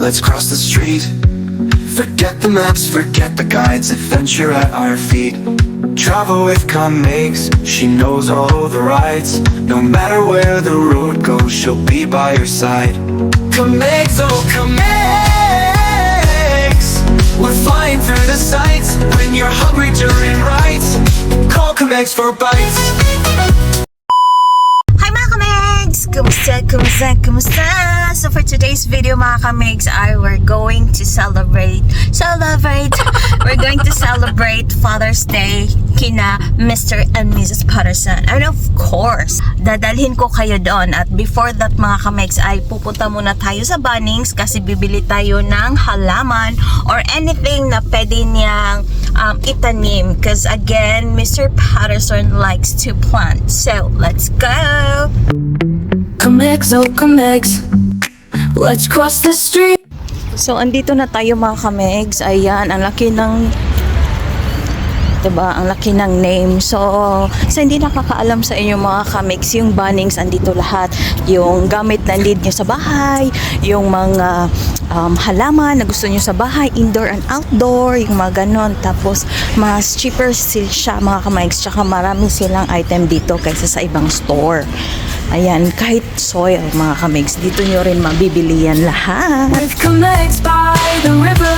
let's cross the street. Forget the maps, forget the guides, adventure at our feet. Travel with Comics, she knows all the rides. No matter where the road goes, she'll be by your side. Comics, oh Comics, we're flying through the sights. When you're hungry during rides, call Comics for bites. Hi mga Kamegs! Kumusta? So for today's video mga Kamegs, we're going to celebrate we're going to celebrate Father's Day kina Mr. and Mrs. Patterson. And of course, dadalhin ko kayo doon. At before that mga Kamegs, ay pupunta muna tayo sa Bunnings kasi bibili tayo ng halaman or anything na pwede niyang itanim. Because again, Mr. Patterson likes to plant. So let's go! Comics, oh Comics, let's cross the street. So, andito na tayo mga Kamegs. Ayan, ang laki ng, diba, ang laki ng name. So, sa hindi nakakaalam sa inyo mga Kamegs, yung Bunnings, andito lahat. Yung gamit na need nyo sa bahay, yung mga halaman na gusto nyo sa bahay, indoor and outdoor, yung mga ganon. Tapos, mas cheaper siya mga Kamegs. Tsaka marami silang item dito kaysa sa ibang store. Ayan, kahit soil mga Kamegs, dito nyo rin mabibili yan lahat. With Comics by the river,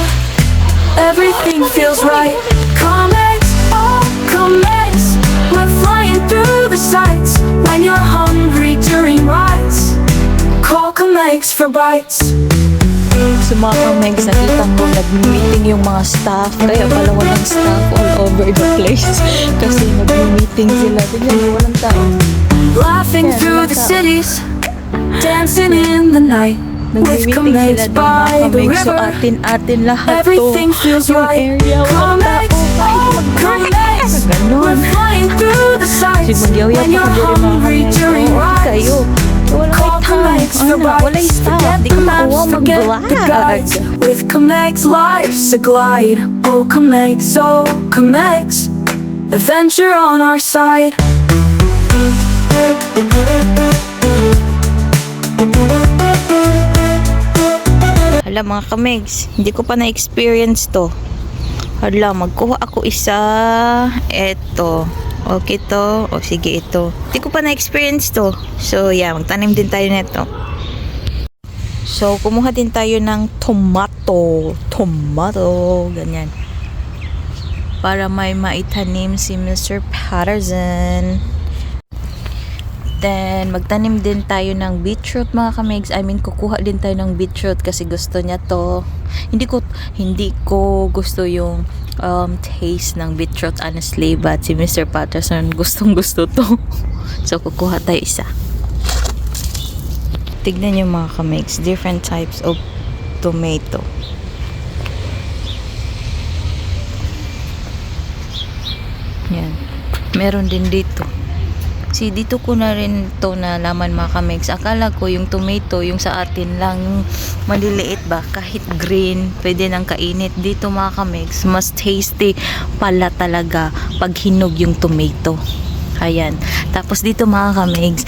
everything feels right. Comics, oh Comics, we're flying through the sights. When you're hungry during rides, call Comics for bites. So mga Kamegs, nakita ko nag-meeting yung mga staff. Kaya pala walang staff all over the place. Kasi nag-meeting sila. Tignan, walang tao. Laughing through the cities, dancing in the night. With Comics by the river, so atin lahat everything feels right. Comics, oh Comics, we're flying through the sights. When you're hungry during rides, call Comics for bites. Forget the maps, forget the guides. With Comics, life's a glide. Oh Comics, adventure on our side. Hala mga Kamegs, hindi ko pa na-experience to. Hala, magkuha ako isa. Eto. Okay to. O sige, ito. Hindi ko pa na-experience to. So yeah, magtanim din tayo nito. So, kumuha din tayo ng tomato. Ganyan. Para may maitanim si Mr. Patterson. Then, magtanim din tayo ng beetroot mga Kamegs. I mean, kukuha din tayo ng beetroot kasi gusto niya to. Hindi ko gusto yung taste ng beetroot honestly, but si Mr. Patterson gustong-gusto to. So, kukuha tayo isa. Tignan niyo mga Kamegs, different types of tomato. Yan. Meron din dito. See, dito ko na rin to nalaman mga Kamegs. Akala ko yung tomato, yung sa atin lang, yung maliliit ba, kahit green, pwede nang kainit. Dito mga Kamegs, mas tasty pala talaga pag hinog yung tomato. Ayan. Tapos dito mga Kamegs,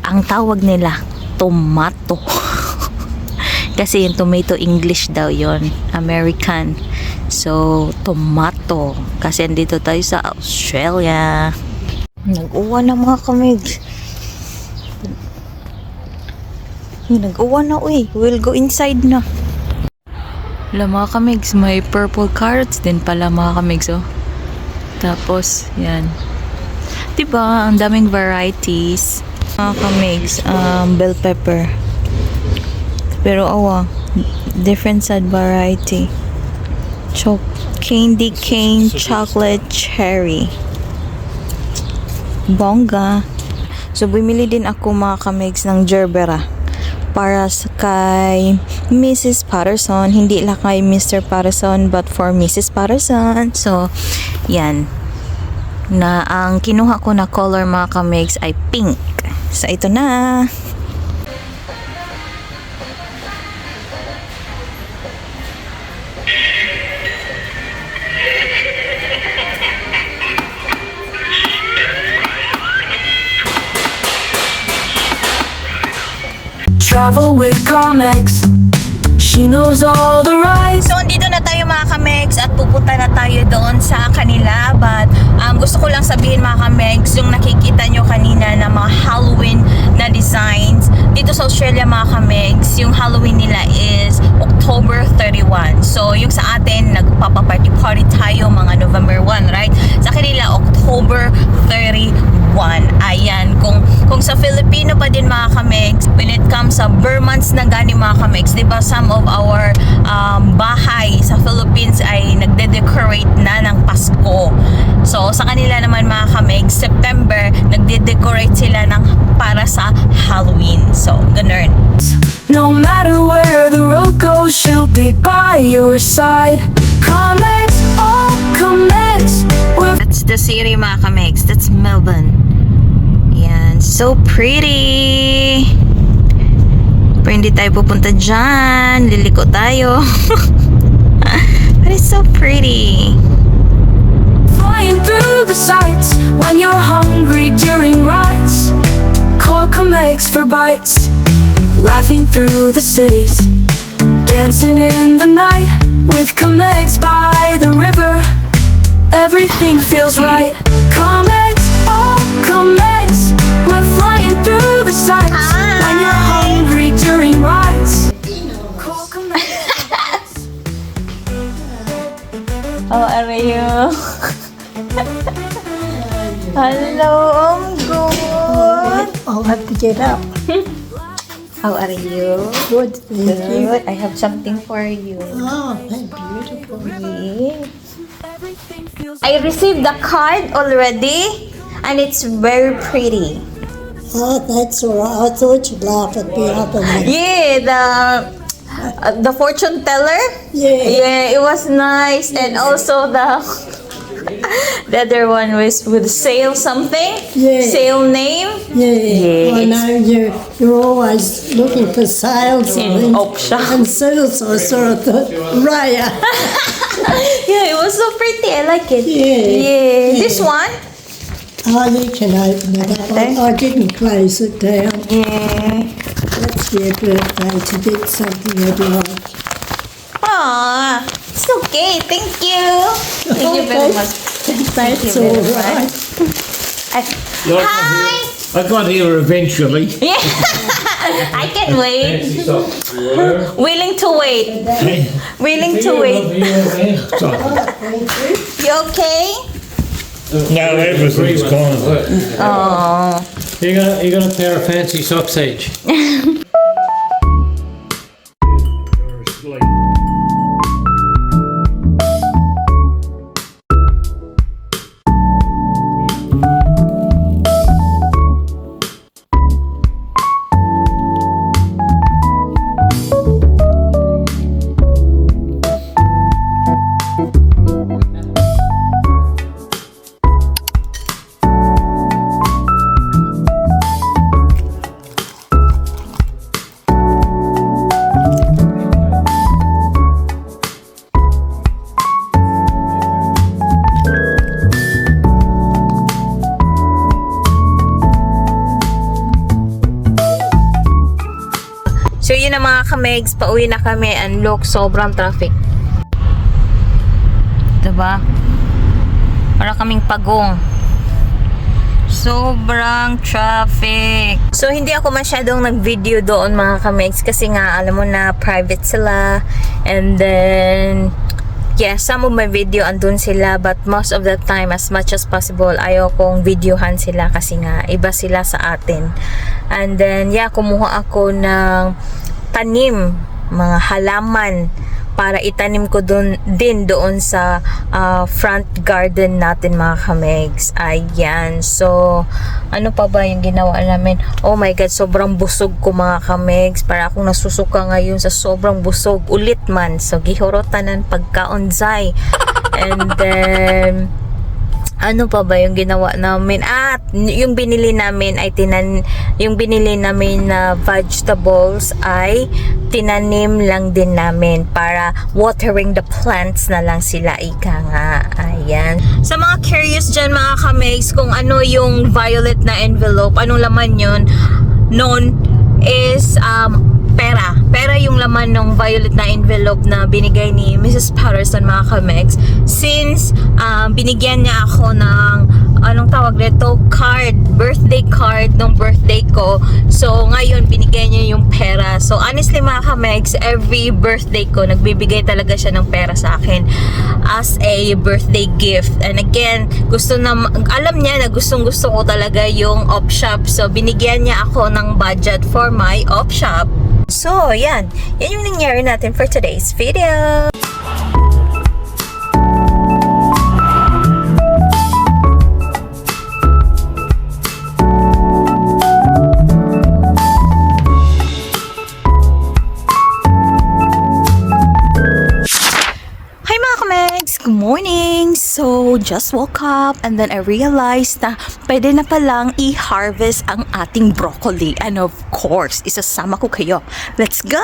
ang tawag nila, tomato. Kasi yung tomato English daw yon, American. So, tomato. Kasi andito tayo sa Australia. Nag-uwa na mga Kamegs. Nag-uwa na uy. We'll go inside na. Wala mga Kamegs, may purple carrots din pala mga Kamegs oh. Tapos, yan. Diba, ang daming varieties. Mga Kamegs, bell pepper. Pero awa, different sad variety. Candy cane chocolate cherry. Bongga. So, bumili din ako mga Kamegs ng gerbera para kay Mrs. Patterson. Hindi lang kay Mr. Patterson but for Mrs. Patterson. So, yan. Na ang kinuha ko na color mga Kamegs ay pink. So, ito na. Travel with Comics, She knows all the rights. So, andito na tayo mga kamegs at pupunta na tayo doon sa kanila. But, gusto ko lang sabihin mga kamegs, yung nakikita nyo kanina na mga Halloween na designs. Dito sa Australia mga kamegs, yung Halloween nila is October 31. So, yung sa atin, nagpapaparty-party tayo mga November 1, right? Sa kanila, October 31. Ayan, kung sa Filipino pa din mga kamegs, when it comes sa Burmans na gani mga kamegs, di ba some of our bahay sa Philippines ay nagde-decorate na ng Pasko. So, sa kanila naman mga kamegs, September, nagde-decorate sila ng para sa Halloween. So, ganun. No matter where the road goes, she'll be by your side. Comex, oh Comex, we're That's the city mga kamegs. That's Melbourne. Yan. So pretty. Pero hindi tayo pupunta dyan. Liliko tayo. But it's so pretty. flying through the sights when you're hungry during rides. Call Comex for bites. Laughing through the cities, dancing in the night with Comex by the river. Everything feels right. Comex, oh Comex, we're flying through the sights when you're hungry during rides. Call Comex. How are you? Hello, I'm good. I'll have to get up. How are you? Good, thank you. Good. I have something for you. Oh, beautiful. Yeah. I received the card already and it's very pretty. Oh, that's all right. I thought you'd laugh at me up on that. Yeah, the fortune teller. Yeah. Yeah, it was nice, and also the other one was with sale something. Yeah. Sale name. Yeah, I it's- know you're always looking for sales In and, option. and sales. I saw it, thought, Raya. Yeah, it was so pretty. I like it. Yeah. This one. Oh, you can open it up. I didn't close it down. Yeah. That's your birthday to get something you'd like. Aw, it's okay. Thank you. Thank you very much. That's you all very right. Hi. I got here eventually. Yeah. I can wait. Willing to wait. Willing to wait. You okay? No, everything's gone. Oh. You got a pair of fancy socks each. So yun na mga kamegs, pauwi na kami and look, sobrang traffic. Diba? Para kaming pagong. Sobrang traffic. So hindi ako masyadong nag-video doon mga kamegs kasi nga alam mo na private sila. And then yeah, some of my video andun sila, but most of the time, as much as possible, ayaw kong videohan sila kasi nga iba sila sa atin. And then yeah, kumuha ako ng tanim, mga halaman para itanim ko din doon sa front garden natin mga kamegs. Ayan. So, ano pa ba yung ginawa namin? Oh my God, sobrang busog ko mga kamegs. Para akong nasusuka ngayon sa sobrang busog. Ulit man. So, gihorotanan pagkaonzay. And then, ano pa ba yung ginawa namin? Yung binili namin ay yung binili namin na vegetables ay tinanim lang din namin para watering the plants na lang sila, ika nga. Ayan. Sa mga curious dyan mga kamegs kung ano yung violet na envelope, anong laman yun? Noon is pera. Pera yung laman ng violet na envelope na binigay ni Mrs. Patterson, mga kamegs. Since binigyan niya ako ng anong tawag dito, card, birthday card nung birthday ko. So ngayon binigay niya yung pera. So honestly mga kamegs, every birthday ko nagbibigay talaga siya ng pera sa akin as a birthday gift. And again, alam niya na gustong gusto ko talaga yung op shop. So binigyan niya ako ng budget for my op shop. So yan yung nangyari natin for today's video. Good morning! So, just woke up and then I realized na pwede na palang i-harvest ang ating broccoli. And of course, isasama ko kayo. Let's go!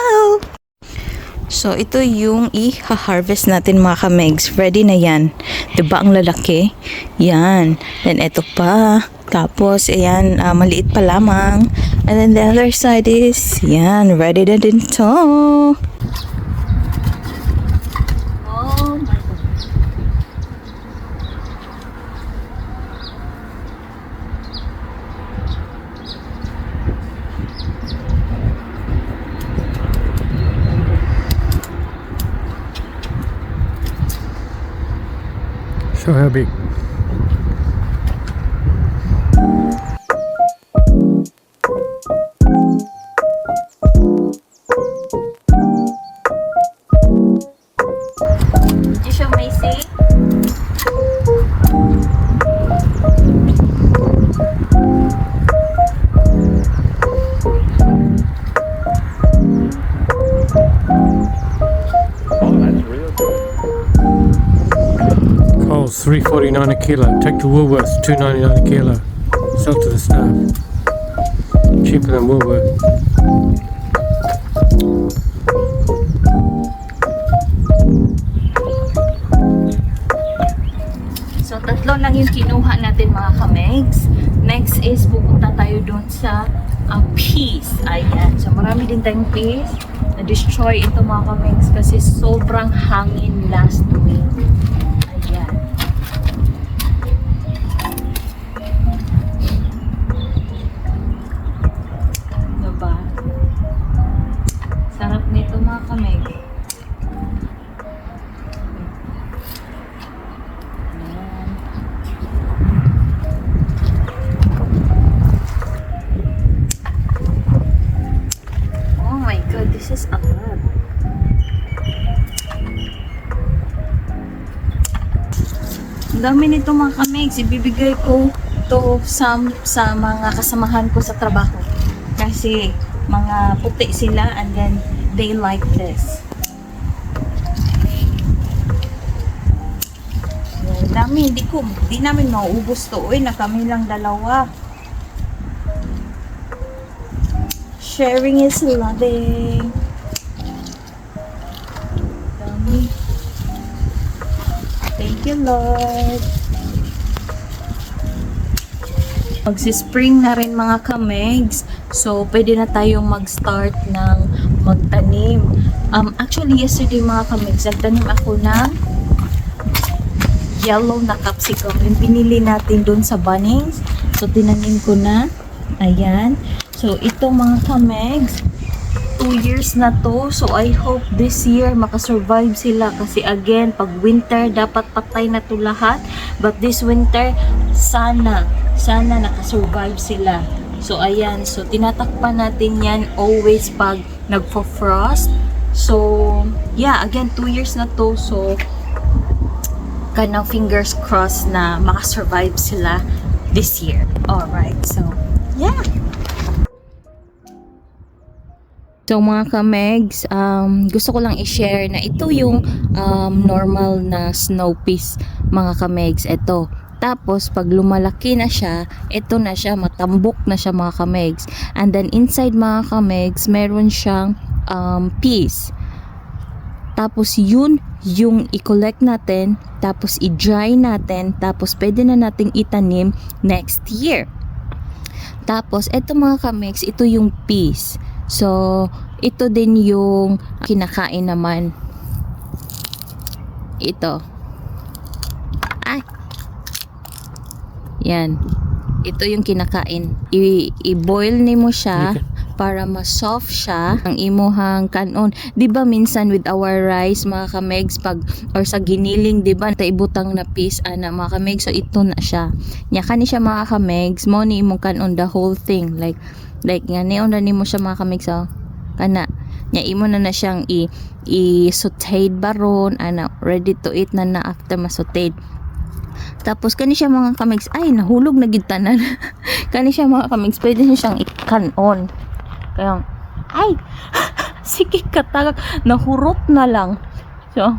So, ito yung i-harvest natin mga kamegs. Ready na yan. Diba ang lalaki? Yan. Then, ito pa. Tapos, ayan, maliit pa lamang. And then, the other side is, yan, ready na din to. Show how big. You show Macy? Coles $3.49 a kilo. Take to Woolworths $2.99 a kilo. Sell to the staff. Cheaper than Woolworth. So, tatlo lang yung kinuha natin mga kamegs. Next is pupunta tayo doon sa peas. Ayan. So, marami din tayong peas. Na-destroy ito mga kamegs kasi sobrang hangin last week. Ayan. Diba? Sarap nito mga kamegs. This is a lot. Ang dami nito mga kamegs. Ibibigay ko to sa mga kasamahan ko sa trabaho. Kasi mga puti sila and then they like this. Ang dami. Hindi namin mauubos to. Uy, na kami lang dalawa. Sharing is loving. Dami. Thank you, Lord. Magsi-spring na rin mga kamegs. So, pwede na tayong mag-start ng magtanim. Actually, yesterday mga kamegs, nagtanim ako ng yellow na capsicum. Yung binili natin doon sa Bunnings. So, tinanim ko na. Ayan. So, ito mga kamegs, 2 years na to. So, I hope this year makasurvive sila. Kasi again, pag winter, dapat patay na to lahat. But this winter, sana nakasurvive sila. So, ayan. So, tinatakpan natin yan always pag nagpo-frost. So, yeah, again, 2 years na to. So, kanang fingers crossed na makasurvive sila this year. Alright, so, yeah. So mga kamegs, gusto ko lang i-share na ito yung normal na snow peas mga kamegs. Ito. Tapos pag lumalaki na siya, ito na siya, matambok na siya mga kamegs. And then inside mga kamegs, meron siyang peas. Tapos yun yung i-collect natin, tapos i-dry natin, tapos pwede na nating itanim next year. Tapos ito mga kamegs, ito yung peas. So, ito din yung kinakain naman. Ito. Ay. Yan. Ito yung kinakain. I-boil nimo siya para ma-soft siya ang imuhang kanon. Di ba minsan with our rice mga kamegs pag or sa giniling, di ba taibutang na piece ana mga kamegs, so ito na siya. Nya kani siya mga kamegs, mo ni imong kanon the whole thing like nga neon na nimo siya mga kamegs, so kana nya imo na siyang i-sauteed baron ana ready to eat na after ma-sauteed. Tapos kani siya mga kamegs, ay nahulog na gid tanan. Kani siya mga kamegs, pwede niyo siyang i-kanon. Kaya, ay, sige katagak, nahurot na lang. So,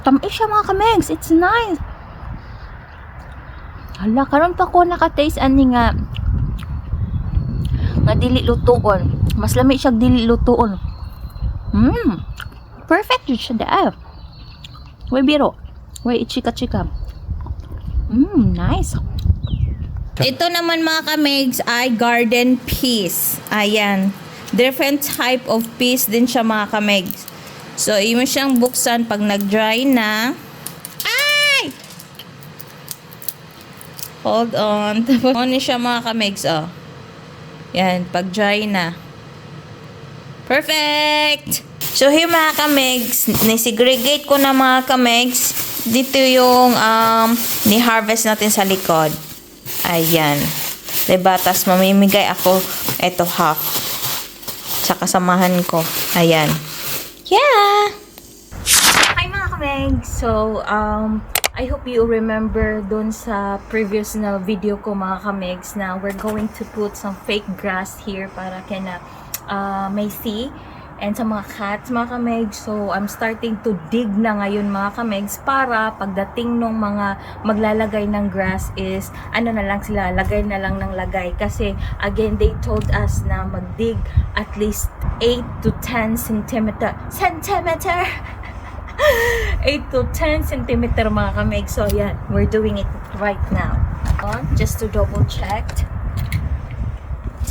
tamis siya mga kamegs, it's nice. Hala, karon pa ko nakataste ani nga dili lutuon. Mas lami siya dili lutuon. Perfect yun siya daayo. Way biro. Way ichika-chika. Nice. Ito naman mga kamegs ay garden peas. Ayan. Different type of peas din siya mga kamegs. So, imo siyang buksan pag nag-dry na. Ay! Hold on. Tapos, ano siya mga kamegs, oh. Yan, pag dry na. Perfect! So, here mga kamegs, nisegregate ko na mga kamegs. Dito yung ni-harvest natin sa likod. Ayan. Diba? Tapos mamimigay ako ito half. Sa kasamahan ko. Ayan. Yeah! Hi mga kameg! So, I hope you remember dun sa previous na video ko mga kamegs na we're going to put some fake grass here para kena may see. And sa mga cats mga kamegs, so I'm starting to dig na ngayon mga kamegs para pagdating nung mga maglalagay ng grass is ano na lang sila, lagay na lang ng lagay. Kasi again, they told us na magdig at least 8 to 10 centimeter 8 to 10 centimeter mga kamegs. So yan, we're doing it right now. Just to double check.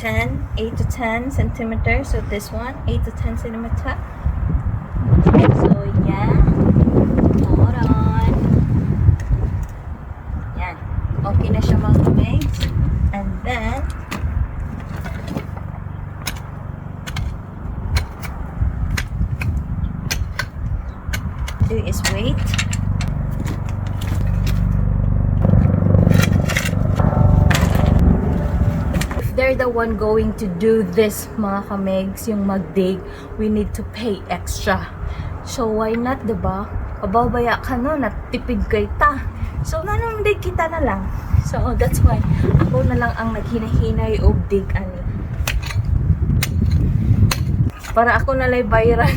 8 to 10 centimeters. So this one, 8 to 10 centimeter. So yeah. Hold on. Yan. Okay na siya mga kamegs. And then, do is wait. They're the one going to do this mga kamegs, yung magdig, we need to pay extra. So why not, diba? Pababaya ka nun at tipid kay ta. So nanundig kita na lang. So that's why ako na lang ang naghinahinay og dig ani. Para ako na lay bayaran.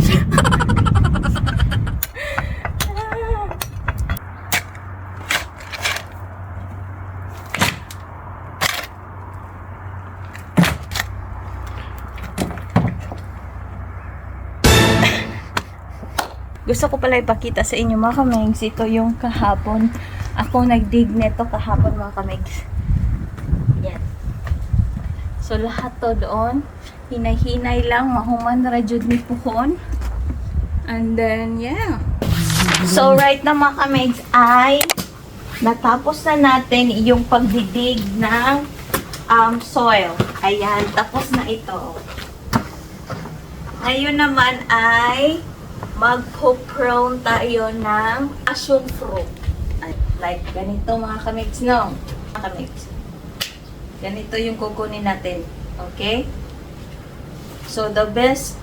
Gusto ko pala ipakita sa inyo mga kamegs. Ito yung kahapon. Ako nagdig neto kahapon mga kamegs. Yan. So lahat to doon. Hinay-hinay lang. Mahuman rajud ni puhon. And then yeah. So right na mga kamegs ay natapos na natin yung pagdidig ng soil. Ayan. Tapos na ito. Ngayon naman ay magpo-prune tayo ng passion fruit. Like ganito mga kamegs, no? Mga kamegs. Ganito yung kukunin natin. Okay? So the best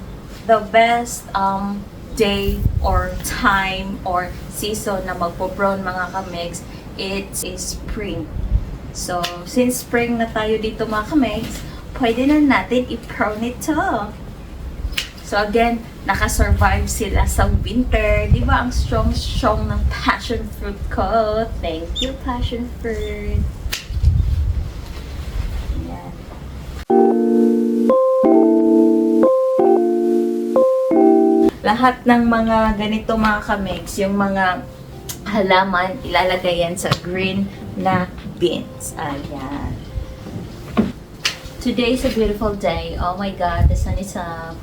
day or time or season na magpo-prune mga kamegs, it is spring. So since spring na tayo dito mga kamegs, pwede na natin i-prune ito. So again, naka-survive sila sa winter. Di ba ang strong ng passion fruit ko? Thank you, passion fruit. Ayan. Lahat ng mga ganito mga kamegs, yung mga halaman, ilalagay yan sa green na bins. Ayan. Today is a beautiful day. Oh my God, the sun is up.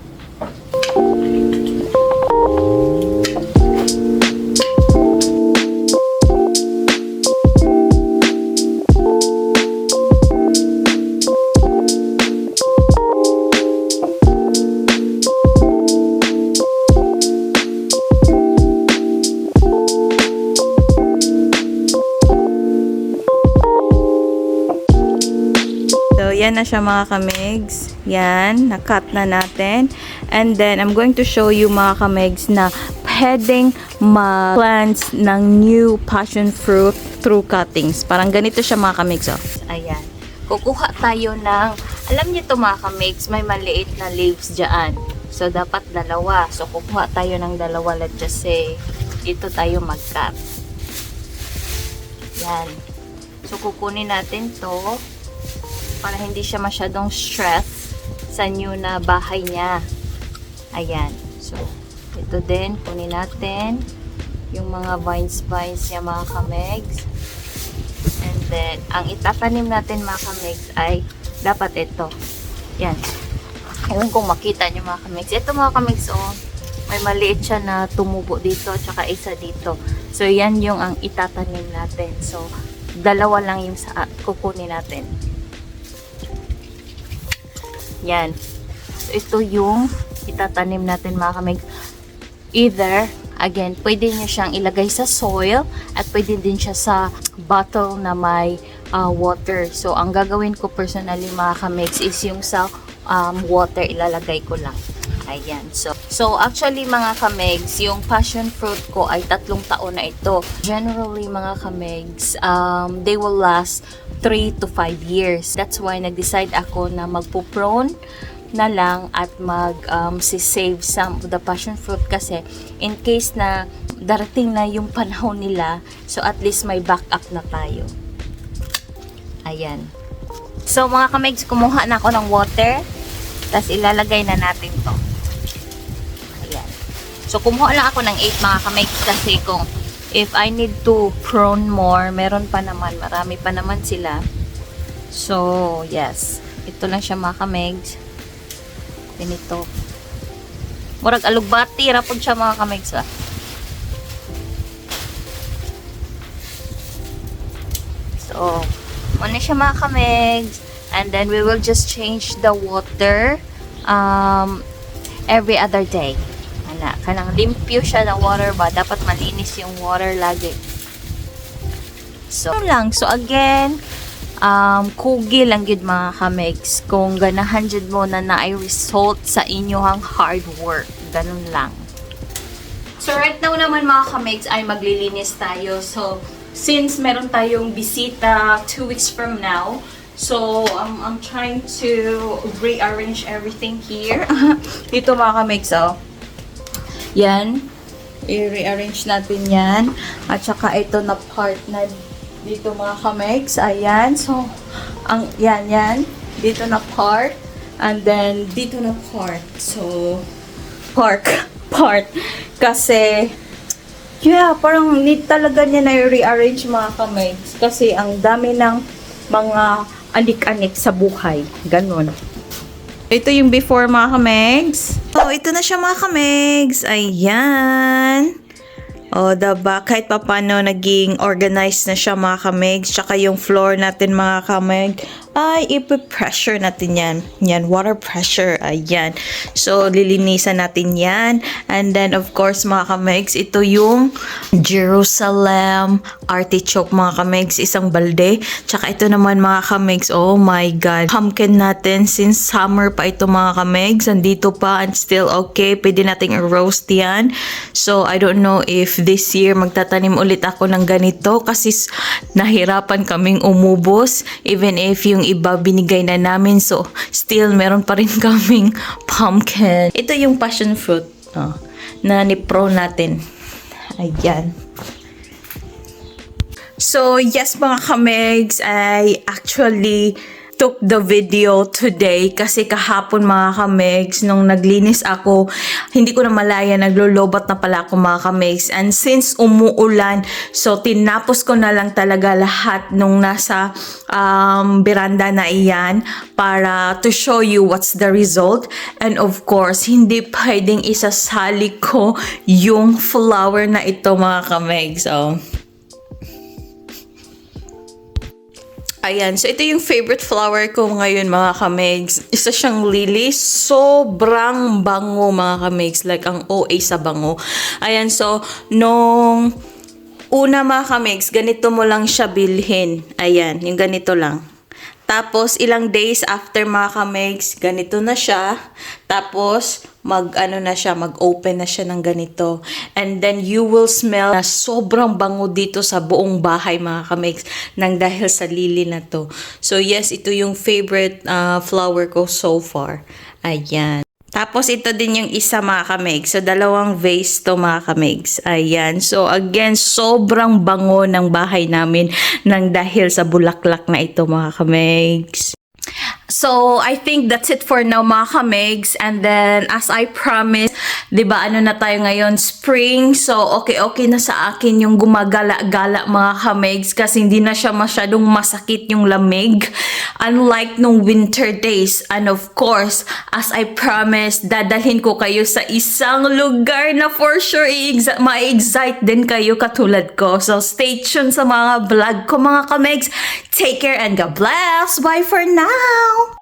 So, yan na siya mga kamigs. Yan, na-cut na natin. And then, I'm going to show you mga kamigs na pwedeng ma-plants ng new passion fruit through cuttings. Parang ganito siya mga kamigs. Oh. Ayan. Kukuha tayo ng, alam niyo to mga kamigs, may maliit na leaves dyan. So, dapat dalawa. So, kukuha tayo ng dalawa. Let's just say, dito tayo mag-cut. Yan. So, kukunin natin to para hindi siya masyadong stress sa new na bahay niya. Ayan. So, ito din, kunin natin yung mga vines niya mga kamigs. And then, ang itatanim natin mga kamigs ay dapat ito. Yan. Ewan kung makita nyo mga kamigs. Ito mga kamigs, oh, may maliit siya na tumubo dito, tsaka isa dito. So, yan yung ang itatanim natin. So, dalawa lang yung kukunin natin. Yan. So, ito yung itatanim natin mga kamigs. Either, again, pwede nyo siyang ilagay sa soil at pwede din siya sa bottle na may water. So, ang gagawin ko personally mga kamigs is yung sa water ilalagay ko lang. Ayan. So actually mga kamigs, yung passion fruit ko ay 3 taon na ito. Generally mga kamigs, they will last 3 to 5 years. That's why nag-decide ako na magpo-prune na lang at mag-save some of the passion fruit kasi in case na darating na yung panahon nila, so at least may backup na tayo. Ayan. So mga kamigs, kumuha na ako ng water, tapos ilalagay na natin to. Ayan. So kumuha lang ako ng 8 mga kamigs kasi kung if I need to prune more, meron pa naman, marami pa naman sila. So, yes. Ito lang siya mga kamigs. Ganito. Murag alugbati, rapod siya mga kamigs. So, muna siya mga kamigs. And then, we will just change the water every other day. Kanang limpyo siya ng water ba? Dapat malinis yung water lagi. So, lang. So, again, kugi lang yun mga kamigs. Kung ganahan jud mo na ay result sa inyong hard work. Ganun lang. So, right now naman mga kamigs ay maglilinis tayo. So, since meron tayong bisita 2 weeks from now, so, I'm trying to rearrange everything here. Dito mga kamigs, oh. Yan. I-rearrange natin yan. At saka ito na part na dito mga kamigs. Ayan. So, yan. Dito na part. And then, dito na part. So, part. Kasi, yeah, parang need talaga niya na i-rearrange mga kamigs. Kasi, ang dami ng mga anik-anik sa buhay. Ganon. Ito yung before mga kamigs. Oh, ito na siya mga kamigs. Ayan. O, diba? Kahit pa paano naging organized na siya mga kamigs. Tsaka yung floor natin mga kamig. Ay, ipipressure natin yan. Yan, water pressure. Ayan. So, lilinisan natin yan. And then, of course, mga kamigs, ito yung Jerusalem artichoke mga kamigs. Isang balde. Tsaka ito naman mga kamigs. Oh my God. Pumpkin natin since summer pa ito mga kamigs. Andito pa and still okay. Pwede nating i-roast yan. So, I don't know if this year magtatanim ulit ako ng ganito kasi nahirapan kaming umubos. Even if yung iba binigay na namin. So, still meron pa rin kaming pumpkin. Ito yung passion fruit na ni-pro natin. Ayan. So, yes mga kamigs, I actually took the video today kasi kahapon mga kamegs, nung naglinis ako, hindi ko na malaya, naglulobot na pala ako mga kamegs. And since umuulan, so tinapos ko na lang talaga lahat nung nasa beranda na iyan para to show you what's the result. And of course, hindi pwedeng isasali ko yung flower na ito mga kamegs. So, ayan. So, ito yung favorite flower ko ngayon, mga kamegs. Isa siyang lily. Sobrang bango, mga kamegs. Like, ang OA sa bango. Ayan. So, nung una, mga kamegs, ganito mo lang siya bilhin. Ayan. Yung ganito lang. Tapos, ilang days after, mga kamegs, ganito na siya. Tapos, mag-open na siya ng ganito. And then, you will smell na sobrang bango dito sa buong bahay, mga kamegs, nang dahil sa lily na to. So, yes, ito yung favorite flower ko so far. Ayan. Tapos, ito din yung isa, mga kamegs. So, dalawang vase to, mga kamegs. Ayan. So, again, sobrang bango ng bahay namin nang dahil sa bulaklak na ito, mga kamegs. So, I think that's it for now, mga kamegs. And then, as I promised, diba, ano na tayo ngayon? Spring. So, okay na sa akin yung gumagala-gala, mga kamegs. Kasi hindi na siya masyadong masakit yung lamig. Unlike nung winter days. And of course, as I promised, dadalhin ko kayo sa isang lugar na for sure ma-excite din kayo katulad ko. So, stay tuned sa mga vlog ko, mga kamegs. Take care and God bless. Bye for now.